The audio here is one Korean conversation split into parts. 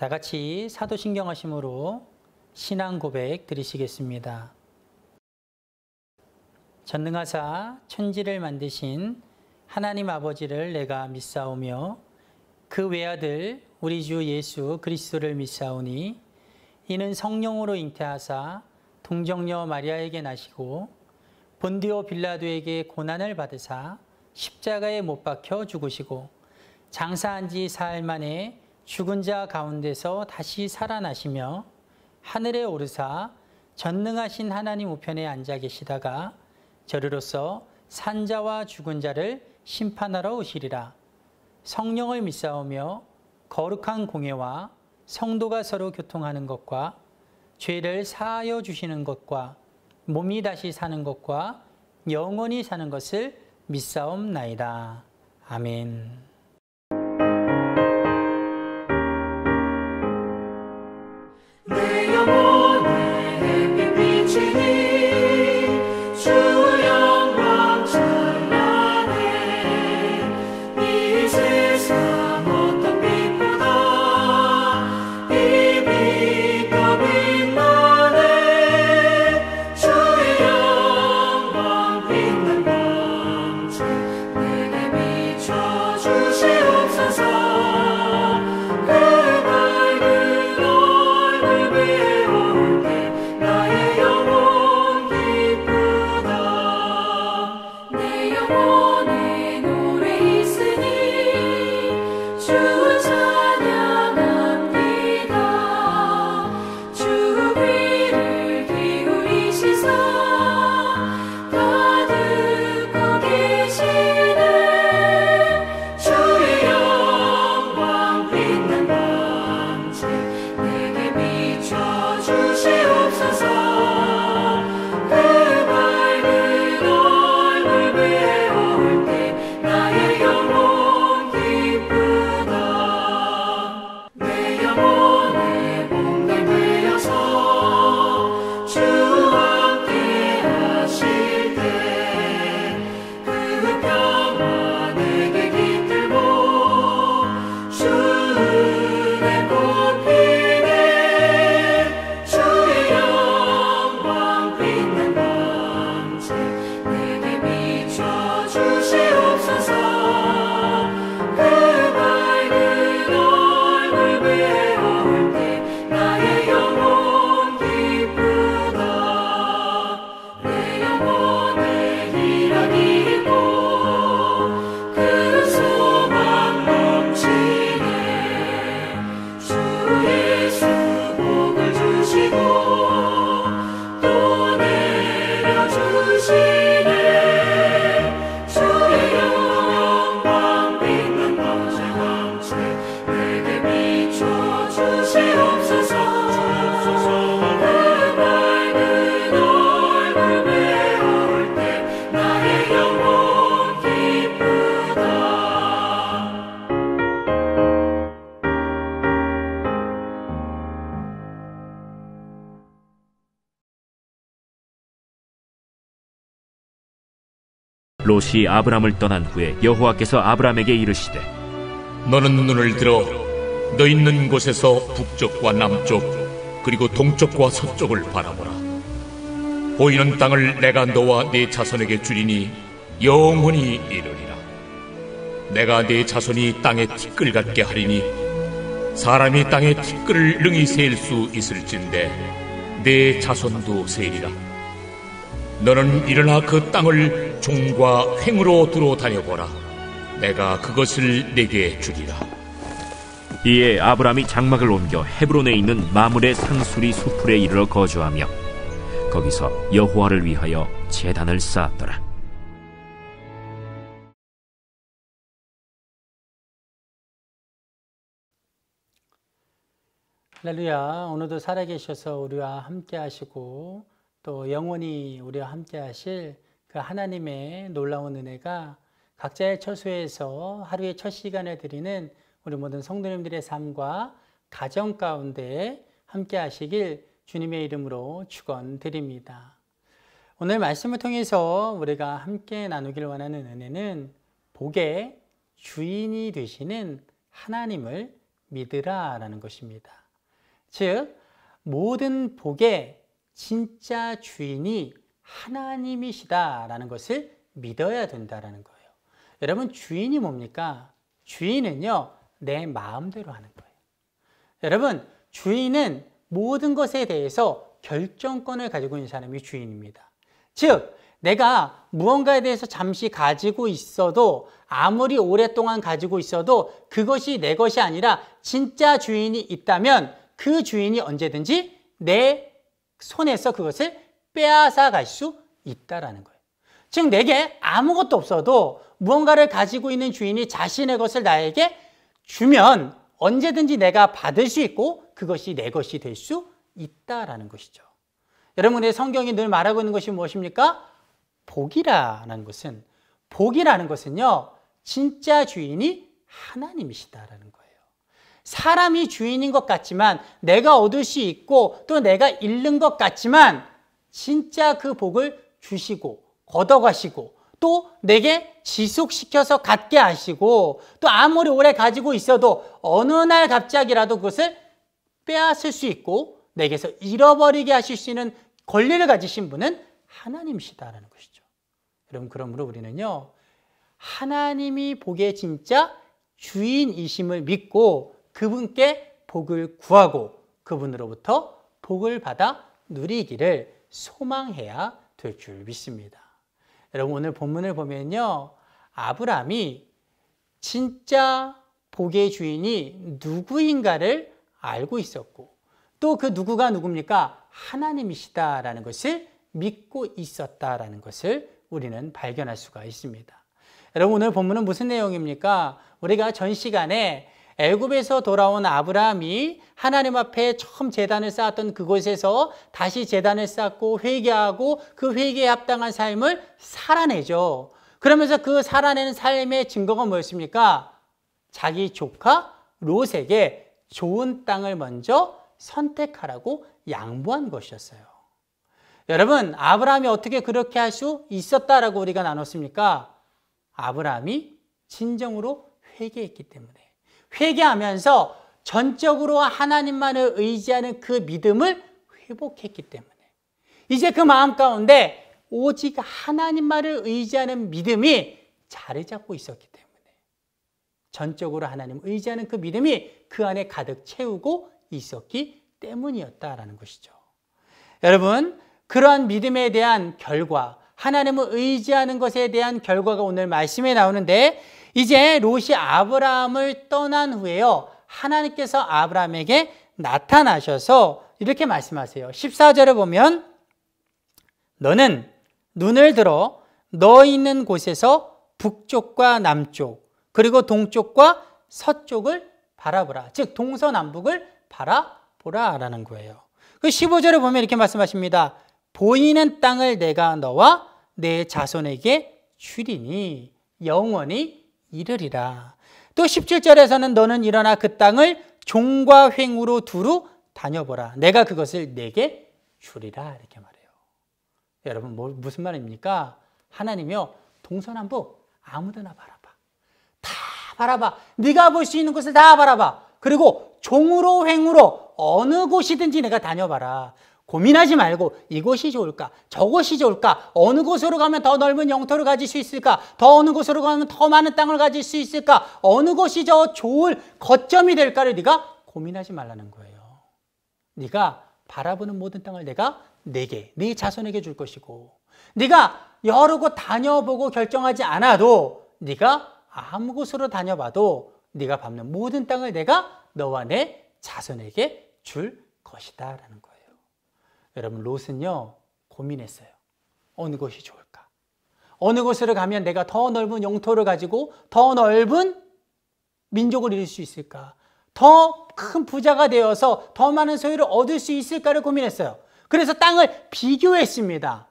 다 같이 사도신경하심으로 신앙 고백 드리시겠습니다. 전능하사 천지를 만드신 하나님 아버지를 내가 믿사오며 그 외아들 우리 주 예수 그리스도를 믿사오니 이는 성령으로 잉태하사 동정녀 마리아에게 나시고 본디오 빌라도에게 고난을 받으사 십자가에 못 박혀 죽으시고 장사한 지 사흘 만에 죽은 자 가운데서 다시 살아나시며 하늘에 오르사 전능하신 하나님 우편에 앉아 계시다가 저리로서 산자와 죽은 자를 심판하러 오시리라. 성령을 믿사오며 거룩한 공예와 성도가 서로 교통하는 것과 죄를 사하여 주시는 것과 몸이 다시 사는 것과 영원히 사는 것을 믿사옵나이다. 아멘. 내 영혼의 햇빛 비치니 주 영광 찬란해. 이 세상 어떤 빛보다 이 빛 더 빛나네. 주의 영광 빛난 광채 내게 비춰 주시옵소서. 롯이 아브람을 떠난 후에 여호와께서 아브람에게 이르시되 너는 눈을 들어 너 있는 곳에서 북쪽과 남쪽 그리고 동쪽과 서쪽을 바라보라. 보이는 땅을 내가 너와 네 자손에게 주리니 영원히 이르리라. 내가 네 자손이 땅에 티끌 같게 하리니 사람이 땅에 티끌을 능히 세일 수 있을진데 네 자손도 세리라. 너는 일어나 그 땅을 종과 횡으로 두루 다녀보라. 내가 그것을 내게 주리라. 이에 아브람이 장막을 옮겨 헤브론에 있는 마므레 상수리 수풀에 이르러 거주하며 거기서 여호와를 위하여 제단을 쌓았더라. 할렐루야. 오늘도 살아계셔서 우리와 함께 하시고 또 영원히 우리와 함께 하실 그 하나님의 놀라운 은혜가 각자의 처소에서 하루의 첫 시간을 드리는 우리 모든 성도님들의 삶과 가정 가운데 함께 하시길 주님의 이름으로 축원드립니다. 오늘 말씀을 통해서 우리가 함께 나누길 원하는 은혜는 복의 주인이 되시는 하나님을 믿으라라는 것입니다. 즉 모든 복의 진짜 주인이 하나님이시다라는 것을 믿어야 된다라는 거예요. 여러분 주인이 뭡니까? 주인은요 내 마음대로 하는 거예요. 여러분 주인은 모든 것에 대해서 결정권을 가지고 있는 사람이 주인입니다. 즉 내가 무언가에 대해서 잠시 가지고 있어도 아무리 오랫동안 가지고 있어도 그것이 내 것이 아니라 진짜 주인이 있다면 그 주인이 언제든지 내 손에서 그것을 빼앗아 갈 수 있다라는 거예요. 즉 내게 아무것도 없어도 무언가를 가지고 있는 주인이 자신의 것을 나에게 주면 언제든지 내가 받을 수 있고 그것이 내 것이 될 수 있다라는 것이죠. 여러분의 성경이 늘 말하고 있는 것이 무엇입니까? 복이라는 것은요 진짜 주인이 하나님이시다라는 거예요. 사람이 주인인 것 같지만 내가 얻을 수 있고 또 내가 잃는 것 같지만 진짜 그 복을 주시고 걷어가시고 또 내게 지속시켜서 갖게 하시고 또 아무리 오래 가지고 있어도 어느 날 갑자기라도 그것을 빼앗을 수 있고 내게서 잃어버리게 하실 수 있는 권리를 가지신 분은 하나님이시다라는 것이죠. 여러분 그러므로 우리는요 하나님이 복의 진짜 주인이심을 믿고 그분께 복을 구하고 그분으로부터 복을 받아 누리기를 소망해야 될 줄 믿습니다. 여러분 오늘 본문을 보면요 아브라함이 진짜 복의 주인이 누구인가를 알고 있었고 또 그 누구가 누굽니까? 하나님이시다라는 것을 믿고 있었다라는 것을 우리는 발견할 수가 있습니다. 여러분 오늘 본문은 무슨 내용입니까? 우리가 전 시간에 애굽에서 돌아온 아브라함이 하나님 앞에 처음 제단을 쌓았던 그곳에서 다시 제단을 쌓고 회개하고 그 회개에 합당한 삶을 살아내죠. 그러면서 그 살아내는 삶의 증거가 뭐였습니까? 자기 조카 롯에게 좋은 땅을 먼저 선택하라고 양보한 것이었어요. 여러분 아브라함이 어떻게 그렇게 할 수 있었다라고 우리가 나눴습니까? 아브라함이 진정으로 회개했기 때문에 회개하면서 전적으로 하나님만을 의지하는 그 믿음을 회복했기 때문에 이제 그 마음 가운데 오직 하나님만을 의지하는 믿음이 자리 잡고 있었기 때문에 전적으로 하나님을 의지하는 그 믿음이 그 안에 가득 채우고 있었기 때문이었다라는 것이죠. 여러분 그러한 믿음에 대한 결과 하나님을 의지하는 것에 대한 결과가 오늘 말씀에 나오는데 이제 롯이 아브라함을 떠난 후에요 하나님께서 아브라함에게 나타나셔서 이렇게 말씀하세요. 14절에 보면 너는 눈을 들어 너 있는 곳에서 북쪽과 남쪽 그리고 동쪽과 서쪽을 바라보라. 즉 동서남북을 바라보라 라는 거예요. 그 15절에 보면 이렇게 말씀하십니다. 보이는 땅을 내가 너와 내 자손에게 주리니 영원히 이르리라. 또 17절에서는 너는 일어나 그 땅을 종과 횡으로 두루 다녀보라. 내가 그것을 내게 주리라. 이렇게 말해요. 여러분 무슨 말입니까? 하나님이요 동서남북 아무데나 바라봐. 다 바라봐. 네가 볼 수 있는 곳을 다 바라봐. 그리고 종으로 횡으로 어느 곳이든지 내가 다녀봐라. 고민하지 말고 이곳이 좋을까? 저곳이 좋을까? 어느 곳으로 가면 더 넓은 영토를 가질 수 있을까? 더 어느 곳으로 가면 더 많은 땅을 가질 수 있을까? 어느 곳이 저 좋을 거점이 될까를 네가 고민하지 말라는 거예요. 네가 바라보는 모든 땅을 내가 내게, 네 자손에게 줄 것이고 네가 여러 곳 다녀보고 결정하지 않아도 네가 아무 곳으로 다녀봐도 네가 밟는 모든 땅을 내가 너와 내 자손에게 줄 것이다 라는 거예요. 여러분 롯은요 고민했어요. 어느 곳이 좋을까? 어느 곳으로 가면 내가 더 넓은 영토를 가지고 더 넓은 민족을 이룰 수 있을까? 더 큰 부자가 되어서 더 많은 소유를 얻을 수 있을까를 고민했어요. 그래서 땅을 비교했습니다.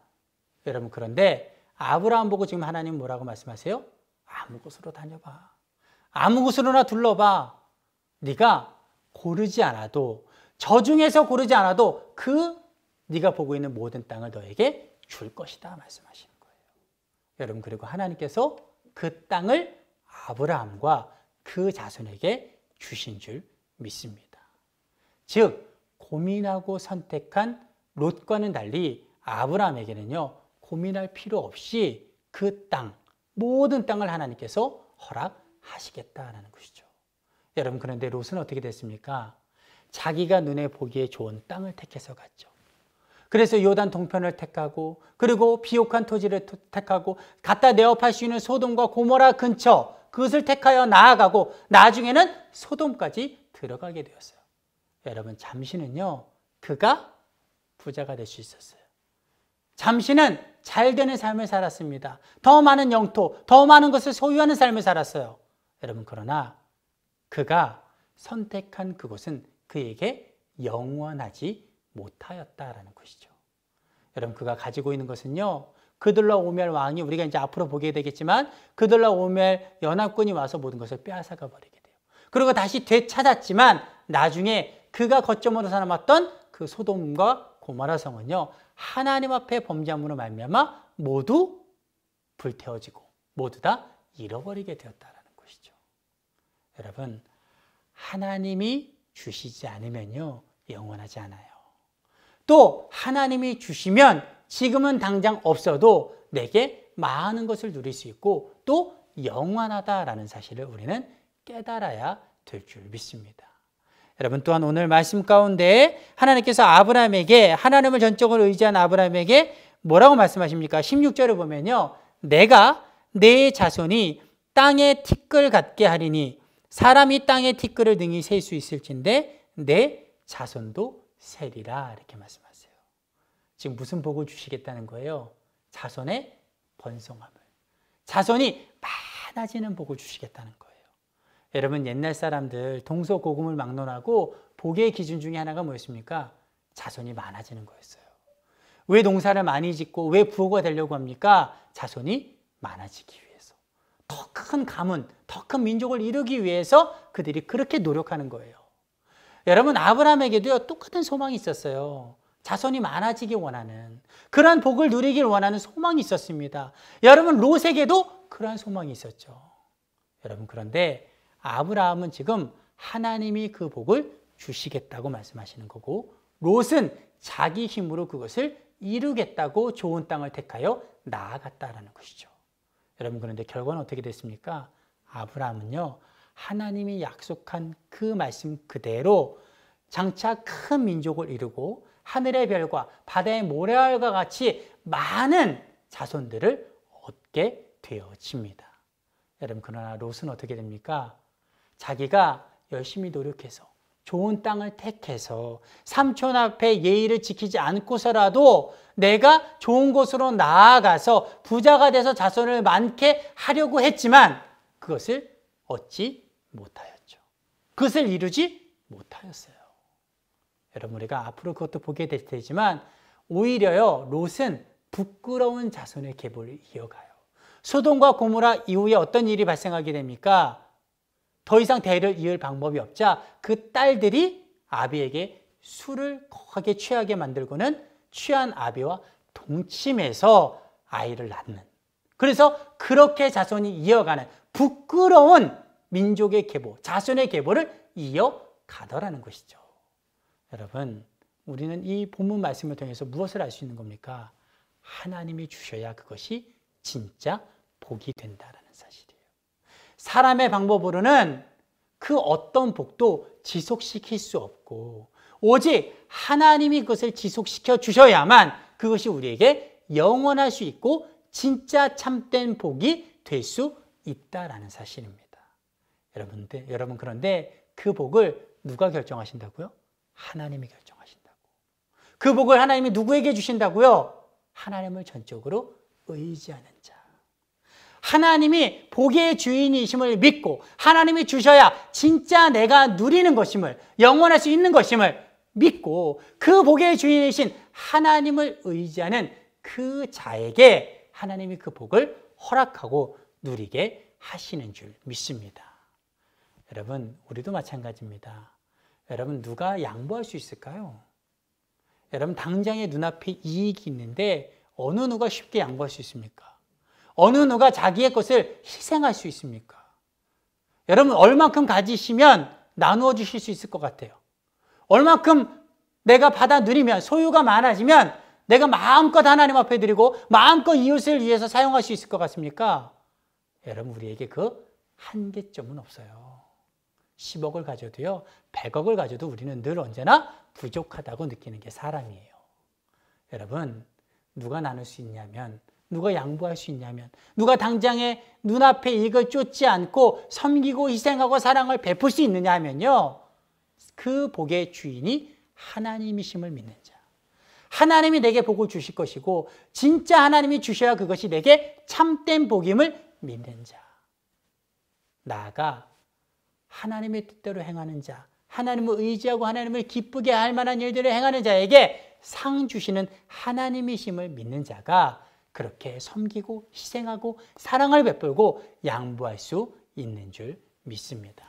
여러분 그런데 아브라함 보고 지금 하나님 뭐라고 말씀하세요? 아무 곳으로 다녀봐. 아무 곳으로나 둘러봐. 네가 고르지 않아도 저 중에서 고르지 않아도 네가 보고 있는 모든 땅을 너에게 줄 것이다 말씀하시는 거예요. 여러분 그리고 하나님께서 그 땅을 아브라함과 그 자손에게 주신 줄 믿습니다. 즉 고민하고 선택한 롯과는 달리 아브라함에게는요, 고민할 필요 없이 그 땅, 모든 땅을 하나님께서 허락하시겠다라는 것이죠. 여러분, 그런데 롯은 어떻게 됐습니까? 자기가 눈에 보기에 좋은 땅을 택해서 갔죠. 그래서 요단 동편을 택하고, 그리고 비옥한 토지를 택하고, 갖다 내어 팔 수 있는 소돔과 고모라 근처, 그것을 택하여 나아가고, 나중에는 소돔까지 들어가게 되었어요. 여러분, 잠시는요, 그가 부자가 될 수 있었어요. 잠시는 잘 되는 삶을 살았습니다. 더 많은 영토, 더 많은 것을 소유하는 삶을 살았어요. 여러분, 그러나 그가 선택한 그곳은 그에게 영원하지 못하였다라는 것이죠. 여러분, 그가 가지고 있는 것은요, 그들라오멜 왕이, 우리가 이제 앞으로 보게 되겠지만 그들라오멜 연합군이 와서 모든 것을 빼앗아가 버리게 돼요. 그리고 다시 되찾았지만 나중에 그가 거점으로 삼았던 그 소돔과 고모라 성은요, 하나님 앞에 범죄함으로 말미암아 모두 불태워지고 모두 다 잃어버리게 되었다라는 것이죠. 여러분, 하나님이 주시지 않으면요, 영원하지 않아요. 또 하나님이 주시면 지금은 당장 없어도 내게 많은 것을 누릴 수 있고 또 영원하다라는 사실을 우리는 깨달아야 될 줄 믿습니다. 여러분, 또한 오늘 말씀 가운데 하나님께서 아브라함에게, 하나님을 전적으로 의지한 아브라함에게 뭐라고 말씀하십니까? 16절을 보면요, 내가 내 자손이 땅의 티끌 같게 하리니 사람이 땅의 티끌을 능히 셀 수 있을진데 내 자손도 세리라, 이렇게 말씀하세요. 지금 무슨 복을 주시겠다는 거예요? 자손의 번성함을, 자손이 많아지는 복을 주시겠다는 거예요. 여러분, 옛날 사람들 동서고금을 막론하고 복의 기준 중에 하나가 뭐였습니까? 자손이 많아지는 거였어요. 왜 농사를 많이 짓고 왜 부호가 되려고 합니까? 자손이 많아지기 위해서. 더 큰 가문, 더 큰 민족을 이루기 위해서 그들이 그렇게 노력하는 거예요. 여러분, 아브라함에게도요, 똑같은 소망이 있었어요. 자손이 많아지기 원하는, 그러한 복을 누리길 원하는 소망이 있었습니다. 여러분, 롯에게도 그러한 소망이 있었죠. 여러분, 그런데 아브라함은 지금 하나님이 그 복을 주시겠다고 말씀하시는 거고, 롯은 자기 힘으로 그것을 이루겠다고 좋은 땅을 택하여 나아갔다라는 것이죠. 여러분, 그런데 결과는 어떻게 됐습니까? 아브라함은요, 하나님이 약속한 그 말씀 그대로 장차 큰 민족을 이루고 하늘의 별과 바다의 모래알과 같이 많은 자손들을 얻게 되어집니다. 여러분, 그러나 롯은 어떻게 됩니까? 자기가 열심히 노력해서 좋은 땅을 택해서 삼촌 앞에 예의를 지키지 않고서라도 내가 좋은 곳으로 나아가서 부자가 돼서 자손을 많게 하려고 했지만 그것을 얻지 못하였죠. 그것을 이루지 못하였어요. 여러분, 우리가 앞으로 그것도 보게 될 테지만 오히려요, 롯은 부끄러운 자손의 계보를 이어가요. 소돔과 고모라 이후에 어떤 일이 발생하게 됩니까? 더 이상 대를 이을 방법이 없자 그 딸들이 아비에게 술을 거하게 취하게 만들고는 취한 아비와 동침해서 아이를 낳는, 그래서 그렇게 자손이 이어가는 부끄러운 민족의 계보, 자손의 계보를 이어가더라는 것이죠. 여러분, 우리는 이 본문 말씀을 통해서 무엇을 알 수 있는 겁니까? 하나님이 주셔야 그것이 진짜 복이 된다는 사실이에요. 사람의 방법으로는 그 어떤 복도 지속시킬 수 없고 오직 하나님이 그것을 지속시켜 주셔야만 그것이 우리에게 영원할 수 있고 진짜 참된 복이 될 수 있다라는 사실입니다. 여러분, 그런데 그 복을 누가 결정하신다고요? 하나님이 결정하신다고. 그 복을 하나님이 누구에게 주신다고요? 하나님을 전적으로 의지하는 자. 하나님이 복의 주인이심을 믿고 하나님이 주셔야 진짜 내가 누리는 것임을, 영원할 수 있는 것임을 믿고 그 복의 주인이신 하나님을 의지하는 그 자에게 하나님이 그 복을 허락하고 누리게 하시는 줄 믿습니다. 여러분, 우리도 마찬가지입니다. 여러분, 누가 양보할 수 있을까요? 여러분, 당장의 눈앞에 이익이 있는데 어느 누가 쉽게 양보할 수 있습니까? 어느 누가 자기의 것을 희생할 수 있습니까? 여러분, 얼만큼 가지시면 나누어 주실 수 있을 것 같아요. 얼만큼 내가 받아 누리면, 소유가 많아지면 내가 마음껏 하나님 앞에 드리고 마음껏 이웃을 위해서 사용할 수 있을 것 같습니까? 여러분, 우리에게 그 한계점은 없어요. 10억을 가져도요, 100억을 가져도 우리는 늘 언제나 부족하다고 느끼는 게 사람이에요. 여러분, 누가 나눌 수 있냐면, 누가 양보할 수 있냐면, 누가 당장에 눈앞에 이익을 쫓지 않고 섬기고 희생하고 사랑을 베풀 수 있느냐 하면요, 그 복의 주인이 하나님이심을 믿는 자. 하나님이 내게 복을 주실 것이고 진짜 하나님이 주셔야 그것이 내게 참된 복임을 믿는 자. 나아가 하나님의 뜻대로 행하는 자, 하나님을 의지하고 하나님을 기쁘게 할 만한 일들을 행하는 자에게 상 주시는 하나님이심을 믿는 자가 그렇게 섬기고 희생하고 사랑을 베풀고 양보할 수 있는 줄 믿습니다.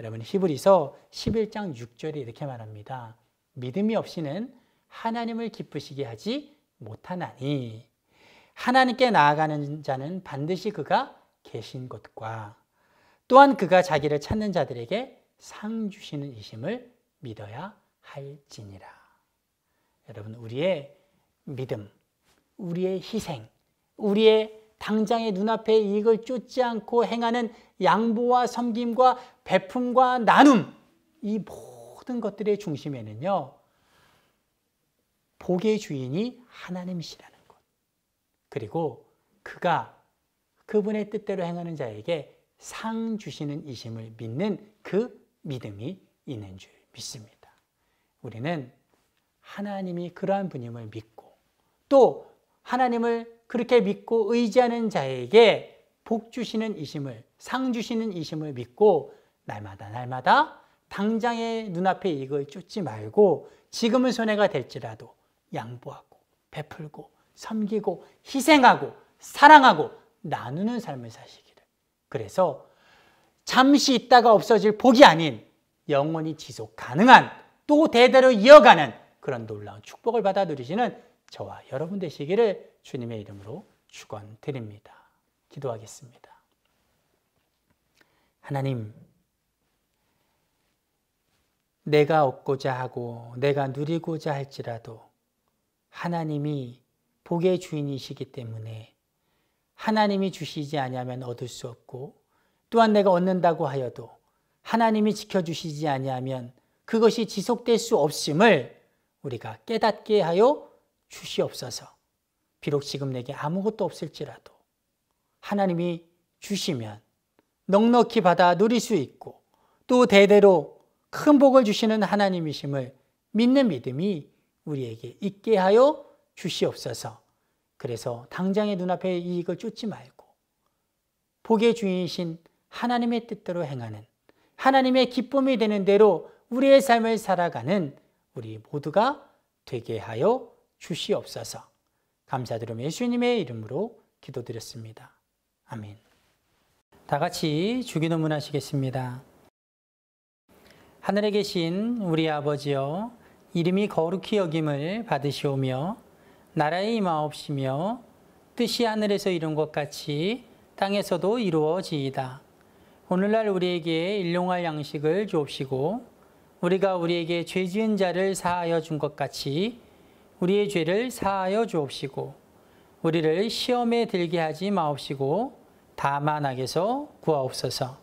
여러분, 히브리서 11장 6절에 이렇게 말합니다. 믿음이 없이는 하나님을 기쁘시게 하지 못하나니 하나님께 나아가는 자는 반드시 그가 계신 곳과 또한 그가 자기를 찾는 자들에게 상 주시는 이심을 믿어야 할지니라. 여러분, 우리의 믿음, 우리의 희생, 우리의 당장의 눈앞의 이익을 쫓지 않고 행하는 양보와 섬김과 베품과 나눔, 이 모든 것들의 중심에는요, 복의 주인이 하나님이시라는 것, 그리고 그분의 뜻대로 행하는 자에게 상 주시는 이심을 믿는 그 믿음이 있는 줄 믿습니다. 우리는 하나님이 그러한 분임을 믿고 또 하나님을 그렇게 믿고 의지하는 자에게 복 주시는 이심을, 상 주시는 이심을 믿고 날마다 당장의 눈앞의 이익을 쫓지 말고 지금은 손해가 될지라도 양보하고 베풀고 섬기고 희생하고 사랑하고 나누는 삶을 사시기를. 그래서 잠시 있다가 없어질 복이 아닌 영원히 지속 가능한 또 대대로 이어가는 그런 놀라운 축복을 받아 누리시는 저와 여러분 되시기를 주님의 이름으로 축원드립니다. 기도하겠습니다. 하나님, 내가 얻고자 하고 내가 누리고자 할지라도 하나님이 복의 주인이시기 때문에 하나님이 주시지 아니하면 얻을 수 없고 또한 내가 얻는다고 하여도 하나님이 지켜주시지 아니하면 그것이 지속될 수 없음을 우리가 깨닫게 하여 주시옵소서. 비록 지금 내게 아무것도 없을지라도 하나님이 주시면 넉넉히 받아 누릴 수 있고 또 대대로 큰 복을 주시는 하나님이심을 믿는 믿음이 우리에게 있게 하여 주시옵소서. 그래서 당장의 눈앞의 이익을 쫓지 말고 복의 주인이신 하나님의 뜻대로 행하는, 하나님의 기쁨이 되는 대로 우리의 삶을 살아가는 우리 모두가 되게 하여 주시옵소서. 감사드리며 예수님의 이름으로 기도드렸습니다. 아멘. 다 같이 주기도문 하시겠습니다. 하늘에 계신 우리 아버지여, 이름이 거룩히 여김을 받으시오며 나라의 임하옵시며 뜻이 하늘에서 이룬 것 같이 땅에서도 이루어지이다. 오늘날 우리에게 일용할 양식을 주옵시고 우리가 우리에게 죄 지은 자를 사하여 준 것 같이 우리의 죄를 사하여 주옵시고 우리를 시험에 들게 하지 마옵시고 다만 악에서 구하옵소서.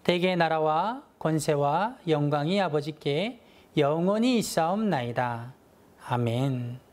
대개의 나라와 권세와 영광이 아버지께 영원히 있사옵나이다. 아멘.